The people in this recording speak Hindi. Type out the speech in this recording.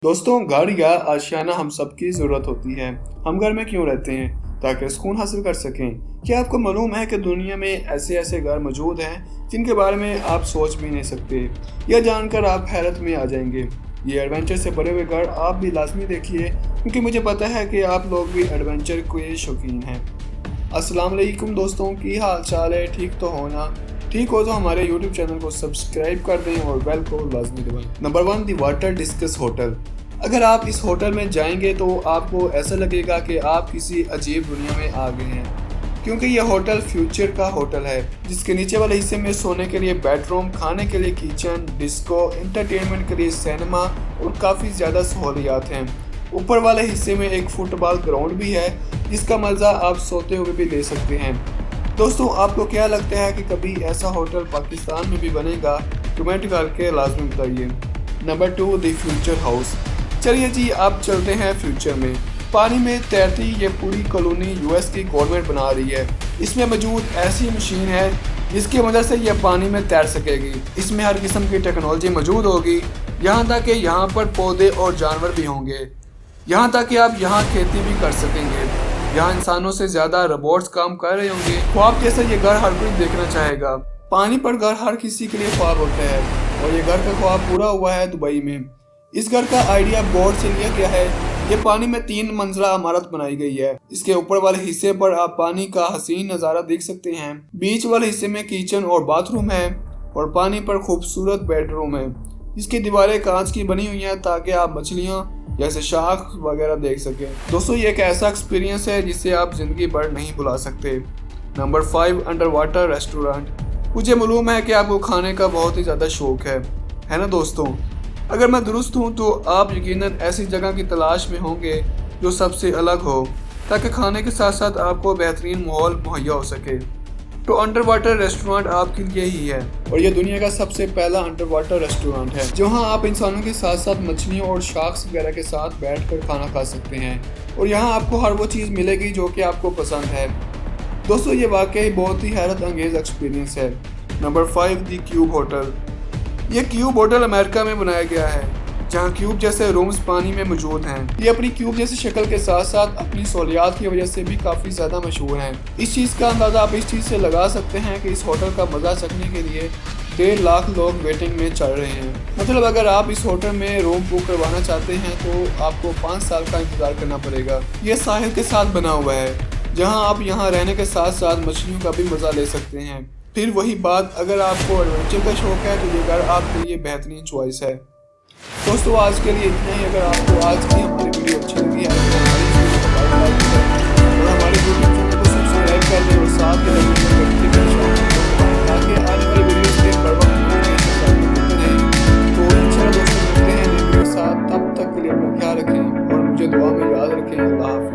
दोस्तों, घर या आशियाना हम सबकी ज़रूरत होती है। हम घर में क्यों रहते हैं? ताकि सुकून हासिल कर सकें। क्या आपको मालूम है कि दुनिया में ऐसे ऐसे घर मौजूद हैं जिनके बारे में आप सोच भी नहीं सकते। यह जानकर आप हैरत में आ जाएंगे। ये एडवेंचर से भरे हुए घर आप भी लाजमी देखिए, क्योंकि मुझे पता है कि आप लोग भी एडवेंचर के शौकीन हैं। अस्सलाम वालेकुम दोस्तों, की हाल चाल है? ठीक तो हो ना? ठीक हो तो हमारे YouTube चैनल को सब्सक्राइब कर दें और बेल को लाजमी दबाएं। Number 1, the water discuss hotel. अगर आप इस होटल में जाएंगे तो आपको ऐसा लगेगा कि आप किसी अजीब दुनिया में आ गए हैं, क्योंकि यह होटल फ्यूचर का होटल है, जिसके नीचे वाले हिस्से में सोने के लिए बेडरूम, खाने के लिए किचन, डिस्को, एंटरटेनमेंट के लिए सिनेमा और काफ़ी ज़्यादा सहूलियात हैं। ऊपर वाले हिस्से में एक फुटबॉल ग्राउंड भी है, जिसका मज़ा आप सोते हुए भी ले सकते हैं। दोस्तों, आपको क्या लगता है कि कभी ऐसा होटल पाकिस्तान में भी बनेगा? कमेंट करके लाजमी बताइए। Number 2, the future house. चलिए जी, आप चलते हैं फ्यूचर में। पानी में तैरती ये पूरी कॉलोनी यूएस की गवर्नमेंट बना रही है। इसमें मौजूद ऐसी मशीन है जिसकी वजह से यह पानी में तैर सकेगी। इसमें हर किस्म की टेक्नोलॉजी मौजूद होगी, यहाँ तक कि यहाँ पर पौधे और जानवर भी होंगे। यहाँ तक कि आप यहाँ खेती भी कर सकेंगे। यहाँ इंसानों से ज़्यादा रोबोट्स काम कर रहे होंगे। ख्वाब जैसा ये घर हर कोई देखना चाहेगा। पानी पर घर हर किसी के लिए ख्वाब होता है, और ये घर का ख्वाब पूरा हुआ है दुबई में। इस घर का आइडिया बोर्ड से लिया गया है। ये पानी में 3 मंजिला इमारत बनाई गई है। इसके ऊपर वाले हिस्से पर आप पानी का हसीन नज़ारा देख सकते हैं। बीच वाले हिस्से में किचन और बाथरूम है, और पानी पर खूबसूरत बेडरूम है। इसकी दीवारें कांच की बनी हुई हैं ताकि आप मछलियाँ जैसे शार्क वगैरह देख सकें। दोस्तों, ये एक ऐसा एक्सपीरियंस है जिसे आप जिंदगी भर नहीं भुला सकते। Number 5, under water restaurant. मुझे मालूम है कि आपको खाने का बहुत ही ज़्यादा शौक है ना दोस्तों? अगर मैं दुरुस्त हूँ तो आप यकीनन ऐसी जगह की तलाश में होंगे जो सबसे अलग हो, ताकि खाने के साथ साथ आपको बेहतरीन माहौल मुहैया हो सके। तो अंडर वाटर रेस्टोरेंट आपके लिए ही है, और यह दुनिया का सबसे पहला अंडर वाटर रेस्टोरेंट है, जहाँ आप इंसानों के साथ साथ मछलियों और शार्क्स वगैरह के साथ बैठकर खाना खा सकते हैं। और यहाँ आपको हर वो चीज़ मिलेगी जो कि आपको पसंद है। दोस्तों, ये वाकई बहुत ही हैरत अंगेज एक्सपीरियंस है। नंबर 5, दी क्यूब होटल। ये क्यूब होटल अमेरिका में बनाया गया है, जहाँ क्यूब जैसे रूम्स पानी में मौजूद हैं। ये अपनी क्यूब जैसी शक्ल के साथ साथ अपनी सहूलियात की वजह से भी काफ़ी ज़्यादा मशहूर हैं। इस चीज़ का अंदाज़ा आप इस चीज़ से लगा सकते हैं कि इस होटल का मज़ा चखने के लिए 1.5 लाख लोग वेटिंग में चल रहे हैं। मतलब अगर आप इस होटल में रूम बुक करवाना चाहते हैं तो आपको 5 साल का इंतज़ार करना पड़ेगा। ये साहिल के साथ बना हुआ है, जहाँ आप यहाँ रहने के साथ साथ मछलियों का भी मज़ा ले सकते हैं। फिर वही बात, अगर आपको एडवेंचर का शौक है तो ये घर आपके लिए बेहतरीन चॉइस है। दोस्तों, आज के लिए इतना ही। अगर आपको आज की हमारी वीडियो अच्छी लगी है तो हमारे यूट्यूब चैनल को सब्सक्राइब कर दें और साथ ही ताकि आने वाली वीडियोस के बर वक्त नोटिफिकेशन रहें। तो इंशाल्लाह दोस्तों, मिलते हैं नई वीडियो के साथ। तब तक के लिए अपना ख्याल रखें और मुझे दुआ में याद रखें। अल्लाह हाफ़िज़।